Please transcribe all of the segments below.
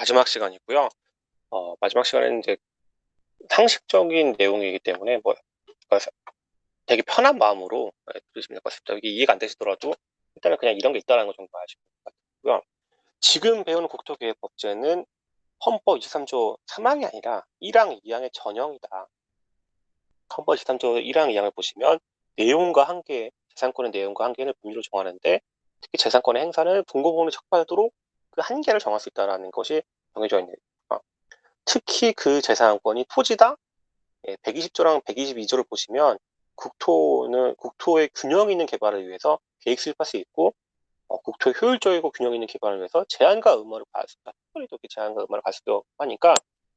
마지막 시간이고요. 마지막 시간에는 이제 상식적인 내용이기 때문에 그러니까 되게 편한 마음으로 들으시면 될 것 같습니다. 이게 이해가 안 되시더라도 일단은 그냥 이런 게 있다는 거 정도 아시면 될 것 같고요. 지금 배우는 국토계획법제는 헌법 23조 3항이 아니라 1항, 2항의 전형이다. 헌법 23조 1항, 2항을 보시면 내용과 한계, 재산권의 내용과 한계를 법률로 정하는데 특히 재산권의 행사는 분고법원에 적발하도록 그 한계를 정할 수 있다는 것이 정해져 있는 특히 그 재산권이 토지다. 120조랑 122조를 보시면 국토의 균형 있는 개발을 위해서 계획 수립할 수 있고 국토의 효율적이고 균형 있는 개발을 위해서 제한과 의무를 가할 수 있다. 특별히 이렇게 제한과 의무를 가할 수 있다고 하니까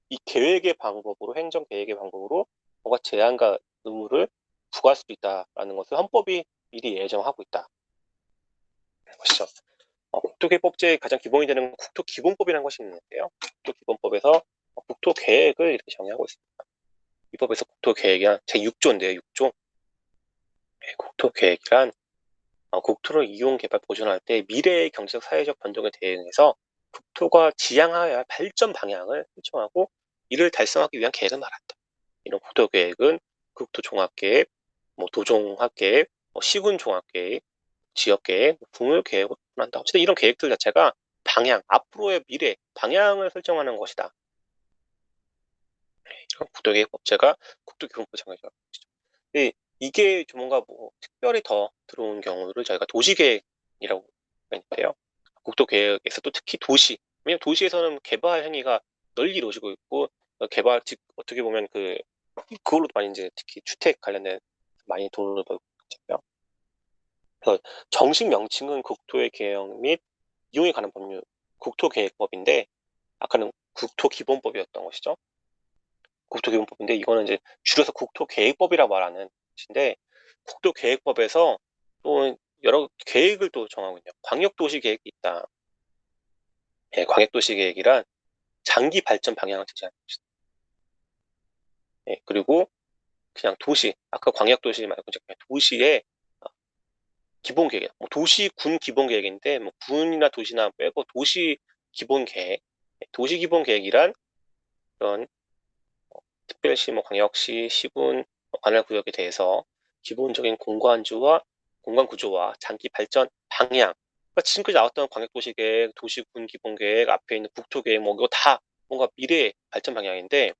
이 계획의 방법으로 행정 계획의 방법으로 뭔가 제한과 의무를 부과할 수도 있다라는 것을 헌법이 미리 예정하고 있다. 것이죠. 국토계획법제의 가장 기본이 되는 국토기본법이라는 것이 있는데요. 국토기본법에서 국토계획을 이렇게 정의하고 있습니다. 이 법에서 국토계획이란 제6조인데요. 6조. 국토계획이란 국토를 이용, 개발, 보존할 때 미래의 경제적, 사회적 변동에 대응해서 국토가 지향하여야 할 발전 방향을 설정하고 이를 달성하기 위한 계획을 말한다. 이런 국토계획은 국토종합계획, 도종합계획, 시군종합계획, 지역계획, 국물계획을 한다. 어쨌든 이런 계획들 자체가 방향, 앞으로의 미래, 방향을 설정하는 것이다. 이런 국토계획법제가 국토기본법에 정해져 있죠. 이게 좀 뭔가 특별히 더 들어온 경우를 저희가 도시계획이라고 하는데요. 국토계획에서도 특히 도시, 왜냐면 도시에서는 개발 행위가 널리 이루어지고 있고 개발 어떻게 보면 그걸로 많이 이제 특히 주택 관련된 많이 돈을 벌고 있잖아요. 그래서 정식 명칭은 국토의 개혁 및 이용에 관한 법률 국토계획법인데 아까는 국토기본법이었던 것이죠. 국토기본법인데 이거는 이제 줄여서 국토계획법이라고 말하는 것인데 국토계획법에서 또 여러 계획을 또 정하고 있네요. 광역도시계획이 있다. 광역도시계획이란 장기 발전 방향을 제시하는 것이다. 그리고 그냥 도시, 아까 광역도시 말고 그냥 도시의 기본계획, 도시군 기본계획인데 군이나 도시나 빼고 도시 기본계획, 도시 기본계획이란 그런 특별시, 광역시, 시군, 관할구역에 대해서 기본적인 공간구조와 장기 발전 방향, 그러니까 지금까지 나왔던 광역도시계획, 도시군 기본계획, 앞에 있는 국토계획, 이거 다 뭔가 미래의 발전 방향인데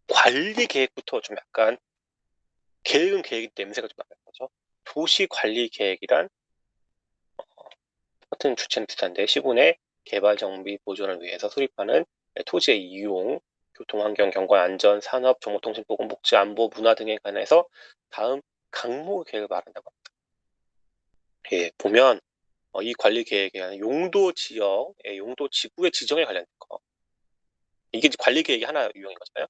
관리계획부터 좀 약간 계획은 계획 냄새가 좀 나는 거죠. 도시관리계획이란 같은 주체는 비슷한데 시군의 개발 정비 보존을 위해서 수립하는 토지의 이용, 교통환경, 경관, 안전, 산업, 정보통신, 보건, 복지, 안보, 문화 등에 관해서 다음 강목 계획을 말한다고 합니다. 보면 이 관리 계획에 용도 지역, 용도 지구의 지정에 관련된 거. 이게 관리 계획이 하나 유형인 거잖아요.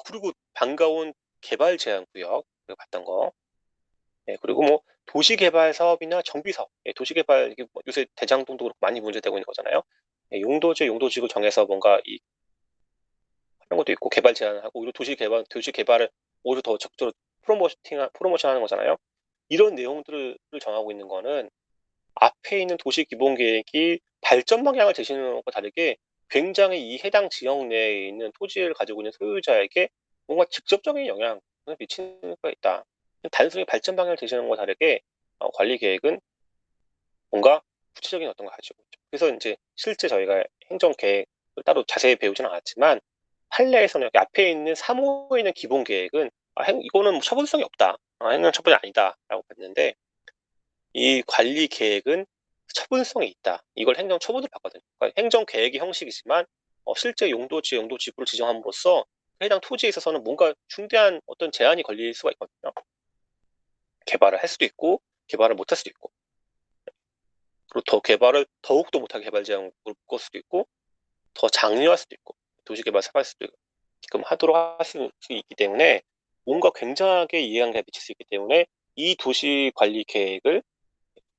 그리고 반가운 개발 제한 구역 봤던 거. 그리고 도시개발 사업이나 정비 사업, 도시개발 이게 요새 대장동도 그렇고 많이 문제되고 있는 거잖아요. 용도지구 정해서 뭔가 하는 것도 있고 개발 제한하고 오히려 도시개발을 오히려 더 적극적으로 프로모션하는 거잖아요. 이런 내용들을 정하고 있는 거는 앞에 있는 도시기본계획이 발전 방향을 제시하는 것과 다르게 굉장히 이 해당 지역 내에 있는 토지를 가지고 있는 소유자에게 뭔가 직접적인 영향을 미치는 수가 있다. 단순히 발전 방향을 제시하는 것과 다르게 관리 계획은 뭔가 구체적인 어떤 걸 가지고 있죠. 그래서 이제 실제 저희가 행정 계획을 따로 자세히 배우지는 않았지만 판례에서는 여기 앞에 있는 3호에 있는 기본 계획은 이거는 처분성이 없다. 행정 처분이 아니다라고 봤는데 이 관리 계획은 처분성이 있다. 이걸 행정 처분으로 봤거든요. 그러니까 행정 계획의 형식이지만 실제 용도지구를 지정함으로써 해당 토지에 있어서는 뭔가 중대한 어떤 제한이 걸릴 수가 있거든요. 개발을 할 수도 있고 개발을 못 할 수도 있고 그리고 더 개발을 더욱더 못하게 개발 제한을 묶을 수도 있고 더 장려할 수도 있고 도시개발 사갈 수도 있게끔 하도록 할 수 있기 때문에 뭔가 굉장하게 이해관계가 미칠 수 있기 때문에 이 도시관리 계획을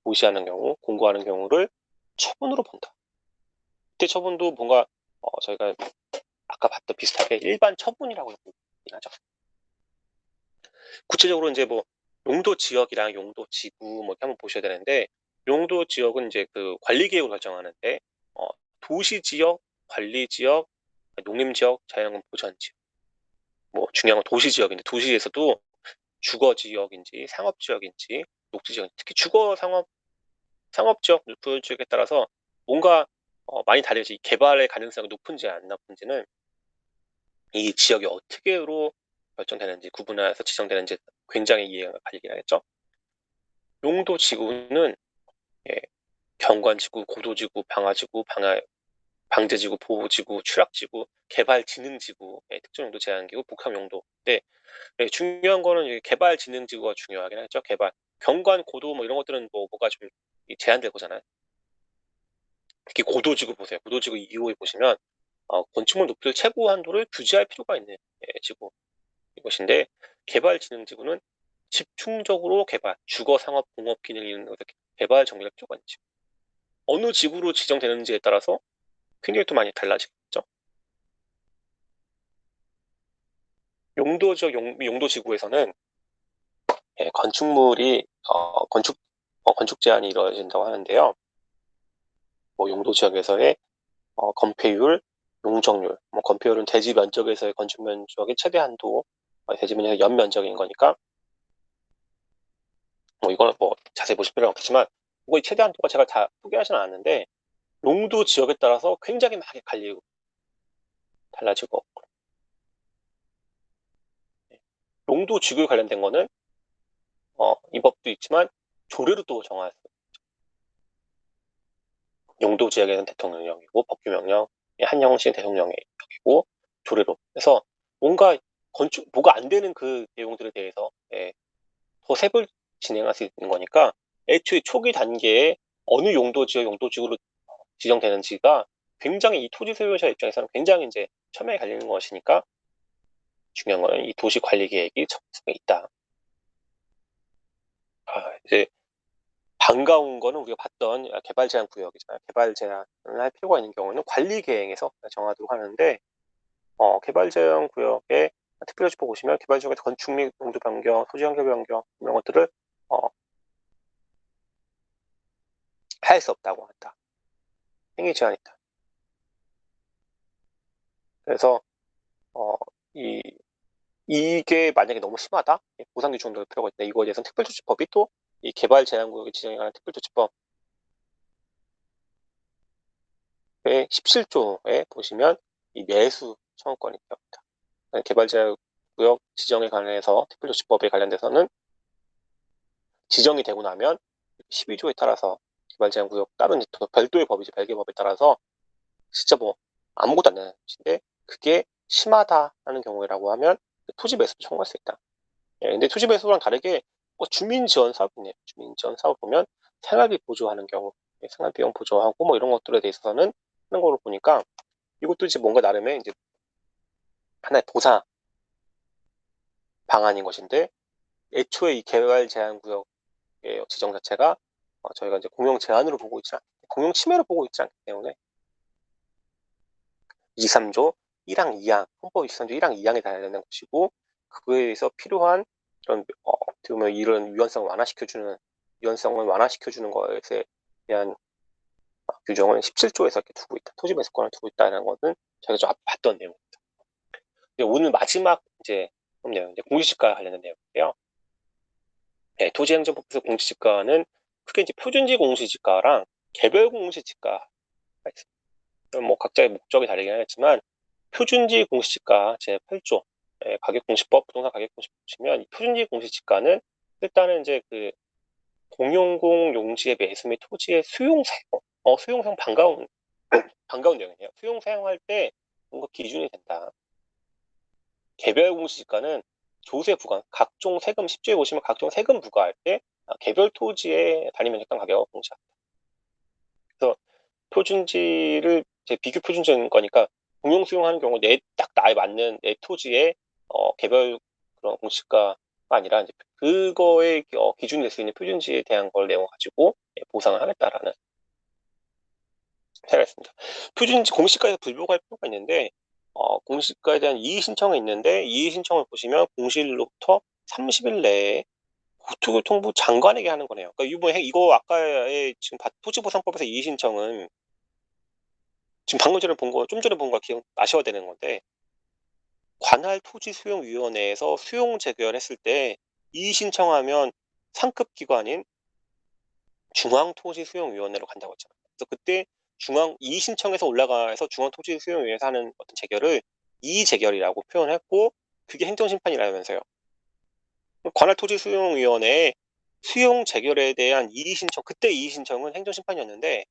무시하는 경우, 공고하는 경우를 처분으로 본다. 이때 처분도 뭔가 저희가 아까 봤던 비슷하게 일반 처분이라고 얘기하죠. 구체적으로 이제 용도 지역이랑 용도 지구 이렇게 한번 보셔야 되는데 용도 지역은 이제 그 관리 계획을 결정하는데 도시 지역, 관리지역, 농림지역, 자연환경 보전지역. 뭐 중요한 건 도시지역인데 도시에서도 주거지역인지 상업지역인지 녹지지역, 특히 상업지역, 구역지역에 따라서 뭔가 많이 다르지. 이 개발의 가능성이 높은지 안 높은지는 이 지역이 어떻게로 결정되는지 구분해서 지정되는지 굉장히 이해가 갈리긴 하겠죠. 용도지구는 예, 경관지구, 고도지구, 방제지구, 보호지구, 추락지구, 개발진흥지구의 특정용도 제한기구, 복합용도. 네, 네, 중요한 거는 이 개발진흥지구가 중요하긴 하죠. 경관, 고도 뭐 이런 것들은 뭐가 좀 제한될 거잖아요. 특히 고도지구 보세요. 고도지구 2호에 보시면 건축물 높이를 최고 한도를 규제할 필요가 있는 지구 이것인데, 개발진흥지구는 집중적으로 주거, 상업, 공업 기능 있는 것에 개발 정비할 필요가 있죠. 어느 지구로 지정되는지에 따라서 굉장히 또 많이 달라지겠죠. 용도지구에서는 건축물이 건축 제한이 이루어진다고 하는데요. 뭐 용도지역에서의 건폐율, 용적률, 뭐 건폐율은 대지 면적에서의 건축 면적의 최대 한도, 대지 면적의 연면적인 거니까 뭐 이거는 뭐 자세히 보실 필요는 없지만 이거 최대 한도가 제가 다 소개하지는 않았는데 용도 지역에 따라서 굉장히 많이 갈리고 달라지고, 용도 지구에 관련된 거는 이 법도 있지만 조례로 또 정할 수 있죠. 용도 지역에는 대통령령이고 법규명령, 한 형식 대통령령이고 조례로. 그래서 뭔가 뭐가 안 되는 그 내용들에 대해서 더 세부 진행할 수 있는 거니까 애초에 초기 단계에 어느 용도지구로 지정되는지가 굉장히 이 토지 소유자 입장에서는 굉장히 이제 첨예하게 갈리는 것이니까 중요한 거는 이 도시 관리 계획이 적성에 있다. 이제 반가운 거는 우리가 봤던 개발 제한 구역이잖아요. 개발 제한을 할 필요가 있는 경우는 관리 계획에서 정하도록 하는데, 개발 제한 구역에 특별히 짚어보시면 개발 지역에서 건축 및 용도 변경, 토지 환경 변경 이런 것들을 할 수 없다고 한다. 행위 제한이 있다. 그래서 이게 만약에 너무 심하다, 보상 규정도 필요가 있다. 이거에 대해서는 특별조치법이 또 이 개발 제한 구역에 지정에 관한 특별조치법의 17조에 보시면 이 매수 청구권이 있습니다. 개발 제한 구역 지정에 관해서 특별조치법에 관련돼서는 지정이 되고 나면 12조에 따라서 개발 제한 구역 다른 별도의 법이지, 별개 법에 따라서 진짜 뭐 아무것도 안 되는 것인데 그게 심하다라는 경우라고 하면 토지 매수도 청구할 수 있다. 근데 토지 매수랑 다르게 주민 지원 사업이네요. 주민 지원 사업 보면 생활비 보조하는 경우, 생활비용 보조하고 뭐 이런 것들에 대해서는 하는 걸로 보니까 이것도 이제 뭔가 나름의 이제 하나의 보상 방안인 것인데, 애초에 이 개발 제한 구역의 지정 자체가 저희가 이제 공용 제한으로 보고 있지 공용 침해로 보고 있지 않기 때문에 23조 1항 2항, 헌법 23조 1항 2항에 달하는 것이고, 그거에 의해서 필요한 어떻게 보면 이런 유연성을 완화시켜주는 것에 대한 규정은 17조에서 이렇게 두고 있다. 토지 매수권을 두고 있다는 것은 저희가 좀 봤던 내용입니다. 오늘 마지막 이제 내용, 이제 공시지가 관련된 내용인데요. 토지행정법에서 공시지가는 크게 이제 표준지 공시지가랑 개별 공시지가가 있습니다. 뭐 각자의 목적이 다르긴 하겠지만 표준지 공시지가 제8조 가격공시법, 부동산 가격공시법 보시면 표준지 공시지가는 일단은 이제 그 공용공 용지의 매수 및 토지의 수용 사용, 수용 사용 반가운 내용이에요. 수용 사용할 때 뭔가 기준이 된다. 개별 공시지가는 조세 부과, 각종 세금 10조에 보시면 각종 세금 부과할 때 개별 토지의 단위면적당 가격을 공시한다. 그래서 표준지를 비교 표준지인 거니까 공용 수용하는 경우 딱 나에 맞는 내 토지의 개별 그런 공시가가 아니라 이제 그거의 기준이 될 수 있는 표준지에 대한 걸 내용 가지고 보상을 하겠다라는 차이가 있습니다. 표준지 공시가에서 불복할 필요가 있는데 공시가에 대한 이의 신청이 있는데 이의 신청을 보시면 공시일로부터 30일 내에 국토교통부 장관에게 하는 거네요. 그러니까 이거 아까의 지금 토지보상법에서 이의 신청은 지금 방금 전에 본 거, 좀 전에 본 거 아셔야 되는 건데, 관할 토지수용위원회에서 수용 재결했을 때 이의 신청하면 상급 기관인 중앙토지수용위원회로 간다고 했잖아요. 그래서 그때 이의 신청에서 올라가서 중앙토지수용위원회에서 하는 어떤 재결을 이의 재결이라고 표현했고, 그게 행정심판이라면서요. 관할토지수용위원회의 수용 재결에 대한 이의 신청, 그때 이의 신청은 행정심판이었는데,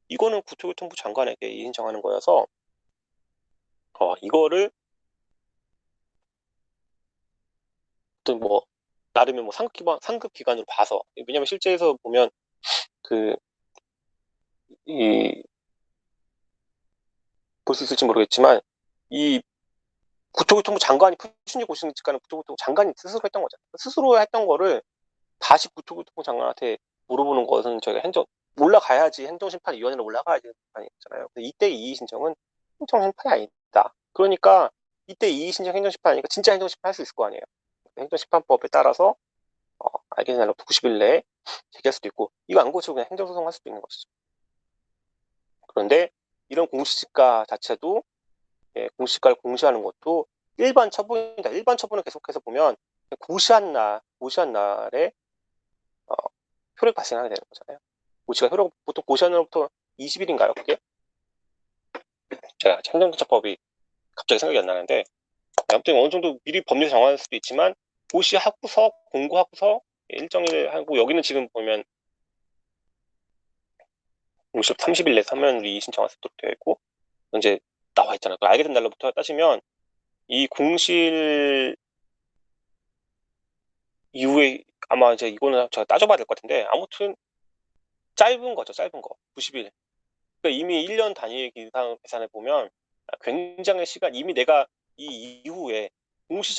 이거는 국토교통부 장관에게 이의 신청하는 거여서 이거를 어떤 뭐 나름의 뭐 상급 기관으로 봐서, 왜냐면 실제에서 보면 그 이 볼 수 있을지 모르겠지만, 이 국토교통부 장관이 푸신지 고시니까는 국토교통부 장관이 스스로 했던 거잖아요. 스스로 했던 거를 다시 국토교통부 장관한테 물어보는 것은 저희가 올라가야지, 행정심판위원회로 올라가야지 아니잖아요. 이때 이의 신청은 행정심판이 아니다. 그러니까 이때 이의 신청 행정심판 아니니까 진짜 행정심판 할 수 있을 거 아니에요. 행정심판법에 따라서 알게 된 날로부터 90일 내에 제기할 수도 있고, 이거 안 고치고 그냥 행정소송 할 수도 있는 것이죠. 그런데 이런 공시지가 자체도, 공시지가를 공시하는 것도 일반 처분이다. 일반 처분을 계속해서 보면 고시한 날에 효력이 발생하게 되는 거잖아요. 고시가 보통 고시한 날부터 20일인가요, 그게? 제가 행정처법이 갑자기 생각이 안 나는데, 아무튼 어느 정도 미리 법률 정할 수도 있지만, 고시하고서 공고하고서 일정일 하고, 여기는 지금 보면 공시 30일 내 서면으로 이의 신청할 수 있도록 되어 있고, 이제 나와 있잖아요. 알게 된 날로부터 따지면 이 공실 이후에 아마 이제 이거는 제가 따져봐야 될 것 같은데, 아무튼 짧은 거죠. 짧은 거 90일. 그러니까 이미 1년 단위의 기상 계산해 보면 굉장히 이미 내가 이 이후에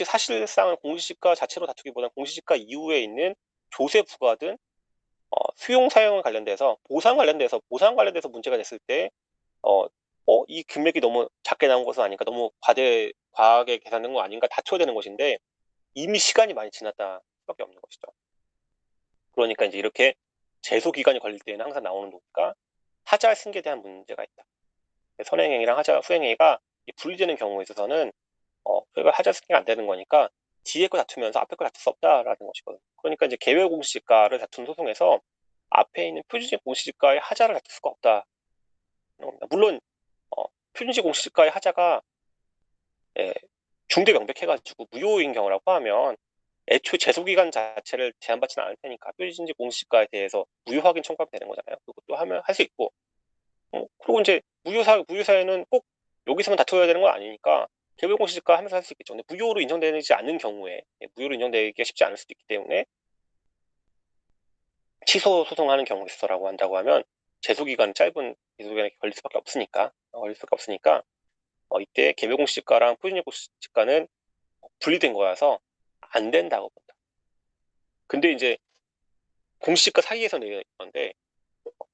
사실상은 공시지가 자체로 다투기보다는 공시지가 이후에 있는 조세 부과든 수용 사용 관련돼서 보상 관련돼서 문제가 됐을 때 이 금액이 너무 작게 나온 것은 아닌가, 너무 과하게 계산된 거 아닌가 다투어야 되는 것인데, 이미 시간이 많이 지났다 수밖에 없는 것이죠. 그러니까 이제 이렇게 제소 기간이 걸릴 때는 항상 나오는 논리가 하자 승계에 대한 문제가 있다. 선행행위랑 수행행위가 분리되는 경우에 있어서는 그걸 하자 승계가 안 되는 거니까 뒤에 거 다투면서 앞에 거 다툴 수 없다라는 것이거든요. 그러니까 이제 개별 공시지가를 다툰 소송에서 앞에 있는 표준식 공시지가의 하자를 다툴 수가 없다. 물론 표준식 공시지가의 하자가 중대 명백해가지고 무효인 경우라고 하면 애초에 제소기간 자체를 제한받지는 않을 테니까 표준식 공시지가에 대해서 무효 확인 청구하면 되는 거잖아요. 그것도 할 수 있고, 그리고 이제 무효사유는 꼭 여기서만 다투어야 되는 건 아니니까 개별 공시지가 하면서 할 수 있겠죠. 근데 무효로 인정되지 않는 경우에, 무효로 인정되기가 쉽지 않을 수도 있기 때문에 취소 소송하는 경우가 있어라고 한다고 하면 짧은 제소기간이 걸릴 수밖에 없으니까 이때 개별 공시지가랑 표준식 공시지가는 분리된 거여서 안 된다고 본다. 근데 이제 공시지가 사이에서 내는 건데,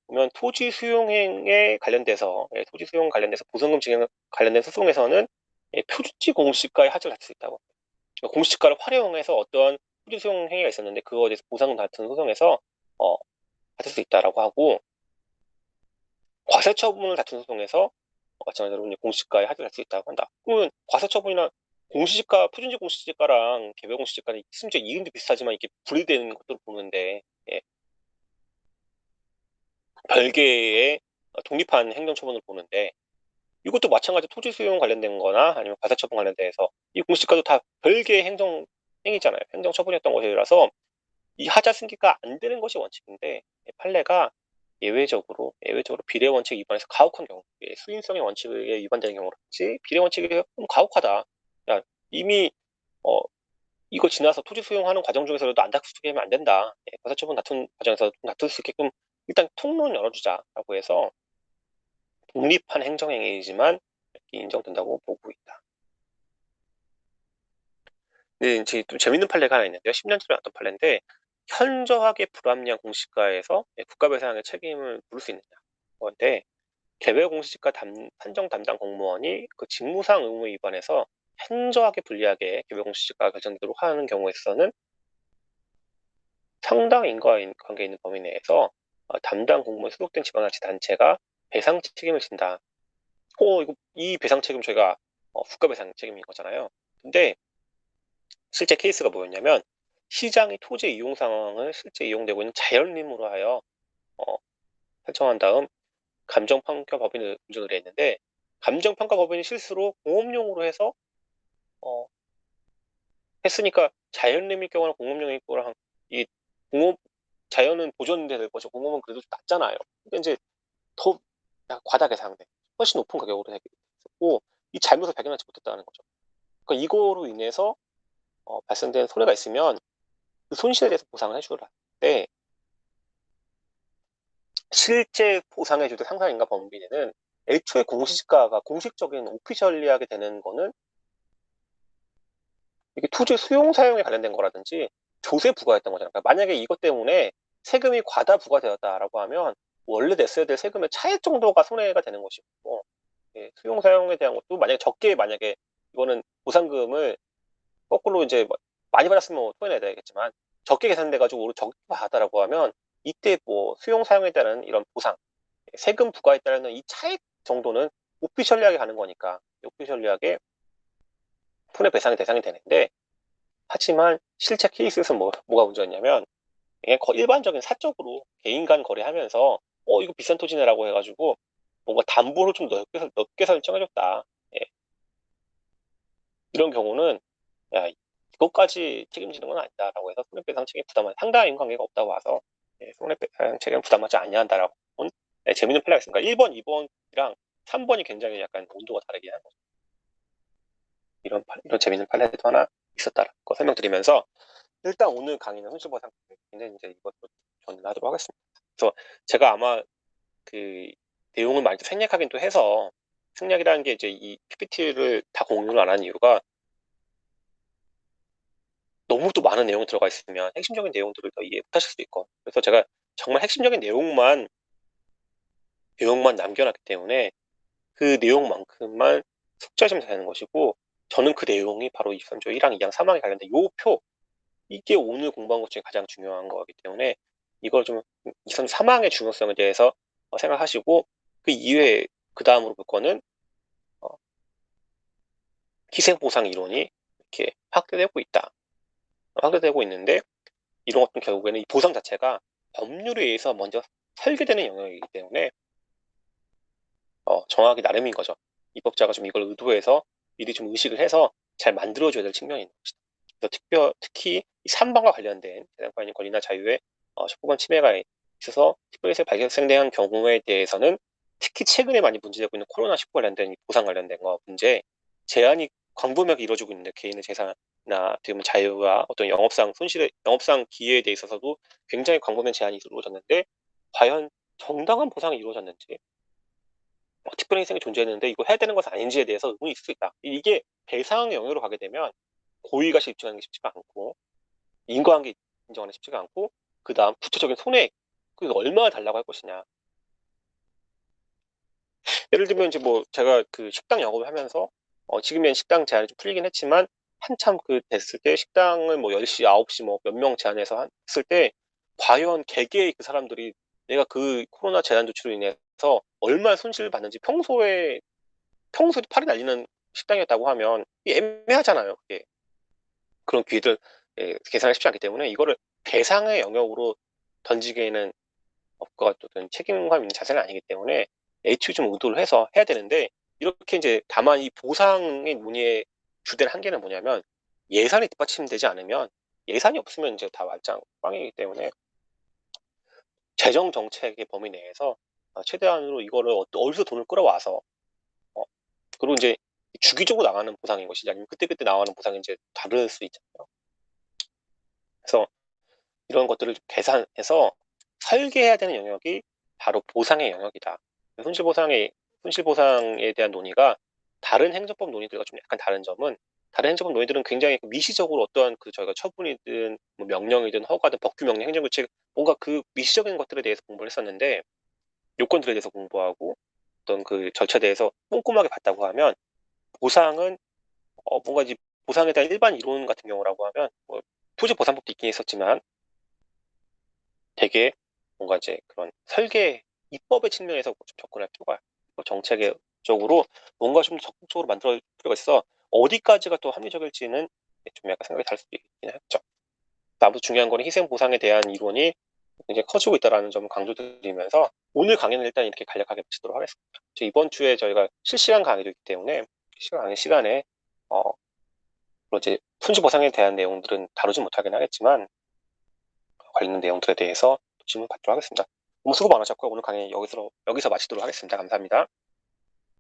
보면 토지 수용행에 관련돼서 보상금 증액 관련된 소송에서는 표준지 공시지가의 하자를 다툴 수 있다고. 그러니까 공시지가를 활용해서 어떤 토지 수용 행위가 있었는데 그거에 대해서 보상금 다투는 소송에서 다툴 수 있다라고 하고, 과세처분을 다투는 소송에서 마찬가지로 공시지가의 하자를 다툴 수 있다고 한다. 그러면 과세처분이나 표준지 공시지가랑 개별 공시지가는 심지어 이름도 비슷하지만 이렇게 분리되는 것들을 보는데, 별개의 독립한 행정처분을 보는데, 이것도 마찬가지로 토지 수용 관련된 거나 아니면 과세처분 관련돼서 이 공시지가도 다 별개의 행정행위잖아요. 행정처분이었던 것이라서 이 하자 승계가 안 되는 것이 원칙인데, 판례가 예외적으로 비례원칙 위반해서 가혹한 경우, 수인성의 원칙에 위반되는 경우라든지 비례원칙이 좀 가혹하다. 야, 이미 이거 지나서 토지 수용하는 과정 중에서도 안 다투게 하면 안 된다. 과세처분 다툰 과정에서 다툴 수 있게끔 일단 통로는 열어주자라고 해서 독립한 행정행위이지만 이렇게 인정된다고 보고 있다. 근데 이제 또 재밌는 판례가 하나 있는데요. 10년 전에 나왔던 판례인데, 현저하게 불합리한 공시지가에서 국가배상의 책임을 물을 수 있느냐. 그런데 개별 공시지가 판정 담당 공무원이 그 직무상 의무에 위반해서 현저하게 불리하게 개별 공시지가가 결정되도록 하는 경우에 있어서는 상당 인과관계 있는 범위 내에서 담당 공무원에 소속된 지방자치단체가 배상 책임을 진다. 이거 이 배상 책임 저희가 국가 배상 책임인 거잖아요. 근데 실제 케이스가 뭐였냐면 시장의 토지 이용 상황을 실제 이용되고 있는 자연림으로 하여 설정한 다음 감정평가법인을 운전을 했는데 감정평가법인이 실수로 공업용으로 해서 했으니까 자연림일 경우랑 공업용일 거랑 이 공업 자연은 보존될 것이고 공업은 그래도 좀 낮잖아요. 근데 이제 더 과다 계상돼 훨씬 높은 가격으로 되고 이 잘못을 발견하지 못했다는 거죠. 그러니까 이거로 인해서 발생된 손해가 있으면 그 손실에 대해서 보상을 해주라 때 실제 보상해줄 때 상사인가 법인에는 애초에 공시지가가 공식적인 오피셜리하게 되는 거는 이게 투지 수용 사용에 관련된 거라든지 조세 부과했던 거잖아요. 그러니까 만약에 이것 때문에 세금이 과다 부과되었다라고 하면 원래 냈어야 될 세금의 차액 정도가 손해가 되는 것이고 예, 수용 사용에 대한 것도 만약에 이거는 보상금을 거꾸로 이제 많이 받았으면 토해내야 되겠지만 적게 계산돼가지고 오히려 적게 받았다라고 하면 이때 뭐 수용 사용에 따른 이런 보상 세금 부과에 따르는 이 차액 정도는 오피셜리하게 가는 거니까 오피셜리하게 손해배상의 대상이 되는데 하지만 실제 케이스에서 뭐가 문제였냐면 일반적인 사적으로 개인 간 거래하면서 이거 비싼 토지네라고 해가지고 뭔가 담보를 좀 넓게 설정해줬다. 예. 이런 경우는 야 이것까지 책임지는 건 아니다라고 해서 손해배상 책임 부담은 상당한 인과관계가 없다고 와서 손해배상 책임 부담하지 아니한다라고 본 재밌는 플레이가 있으니까 1번, 2번이랑 3번이 굉장히 약간 온도가 다르게 하는 거죠. 이런 재밌는 판례도 하나 있었다라고 설명드리면서 일단 오늘 강의는 손실보상 얘기는 이제 이것도 전하도록 하겠습니다. 그래서 제가 아마 그 내용을 많이 생략하긴 또 해서 생략이라는 게 이제 이 PPT를 다 공유를 안 하는 이유가 너무 또 많은 내용이 들어가 있으면 핵심적인 내용들을 더 이해 못하실 수도 있고 그래서 제가 정말 핵심적인 내용만 남겨놨기 때문에 그 내용만큼만 숙지하시면 되는 것이고 저는 그 내용이 바로 23조 1항, 2항, 3항에 관련된 요 표 이게 오늘 공부한 것 중에 가장 중요한 거기 때문에 이걸 좀 23조 3항의 중요성에 대해서 생각하시고 그 이외에 그 다음으로 볼 거는 희생보상 이론이 이렇게 확대되고 있는데 이런 것도 결국에는 이 보상 자체가 법률에 의해서 먼저 설계되는 영역이기 때문에 정하기 나름인 거죠. 입법자가 좀 이걸 의도해서 미리 좀 의식을 해서 잘 만들어줘야 될 측면이 있는 것이다. 그래서 특히 이 3번과 관련된 재산권의 권리나 자유의 촉구권 침해가 있어서 특별히 발생된 경우에 대해서는 특히 최근에 많이 문제되고 있는 코로나19 관련된 보상 관련된 거 문제 제한이 광범위하게 이루어지고 있는데 개인의 재산이나 어떻게 자유와 어떤 영업상 기회에 대해 있어서도 굉장히 광범위한 제한이 이루어졌는데 과연 정당한 보상이 이루어졌는지 특별한 희생이 존재했는데 이거 해야 되는 것은 아닌지에 대해서 의문이 있을 수 있다. 이게 배상 영역으로 가게 되면 고의가 입증하는 게 쉽지가 않고 인과관계 인정하는 게 쉽지가 않고 그 다음 구체적인 손해 그게 얼마나 달라고 할 것이냐. 예를 들면 이제 뭐 제가 그 식당 영업을 하면서 지금은 식당 제한이 좀 풀리긴 했지만 한참 그 됐을 때 식당을 뭐 10시, 9시 뭐 몇 명 제한해서 했을 때 과연 개개의 그 사람들이 내가 그 코로나 제한 조치로 인해서 얼마나 손실을 받는지 평소에도 팔이 날리는 식당이었다고 하면 애매하잖아요. 그게. 그런 기회들 계산하기 쉽지 않기 때문에 이거를 배상의 영역으로 던지기에는 법과 어떤 책임감 있는 자세는 아니기 때문에 애초에 좀 의도를 해서 해야 되는데 이렇게 이제 다만 이 보상의 논의의 주된 한계는 뭐냐면 예산이 뒷받침되지 않으면 예산이 없으면 이제 다 말짱 꽝이기 때문에 재정 정책의 범위 내에서 최대한으로 이거를 어디서 돈을 끌어와서 그리고 이제 주기적으로 나가는 보상인 것이지 아니면 그때그때 나가는 보상이 이제 다를 수 있잖아요. 그래서 이런 것들을 계산해서 설계해야 되는 영역이 바로 보상의 영역이다. 손실보상에 대한 논의가 다른 행정법 논의들과 좀 약간 다른 점은 다른 행정법 논의들은 굉장히 미시적으로 어떠한 저희가 처분이든 뭐 명령이든 허가든 법규명령 행정규칙 뭔가 그 미시적인 것들에 대해서 공부를 했었는데 요건들에 대해서 공부하고 어떤 그 절차에 대해서 꼼꼼하게 봤다고 하면 보상은 뭔가 이제 보상에 대한 일반 이론 같은 경우라고 하면 뭐 토지보상법도 있긴 있었지만 되게 뭔가 이제 그런 설계 입법의 측면에서 좀 접근할 필요가 정책의 쪽으로 뭔가 좀 적극적으로 만들어줄 필요가 있어. 어디까지가 또 합리적일지는 좀 약간 생각이 다를 수도 있긴 하죠. 아무튼 중요한 거는 희생 보상에 대한 이론이 굉장히 커지고 있다는 점을 강조드리면서 오늘 강의는 일단 이렇게 간략하게 마치도록 하겠습니다. 이번 주에 저희가 실시간 강의도 있기 때문에 실시간 강의 시간에 물론 이제 품질 보상에 대한 내용들은 다루지 못하긴 하겠지만 관련 내용들에 대해서 질문 받도록 하겠습니다. 너무 수고 많으셨고요. 오늘 강의 여기서 마치도록 하겠습니다. 감사합니다.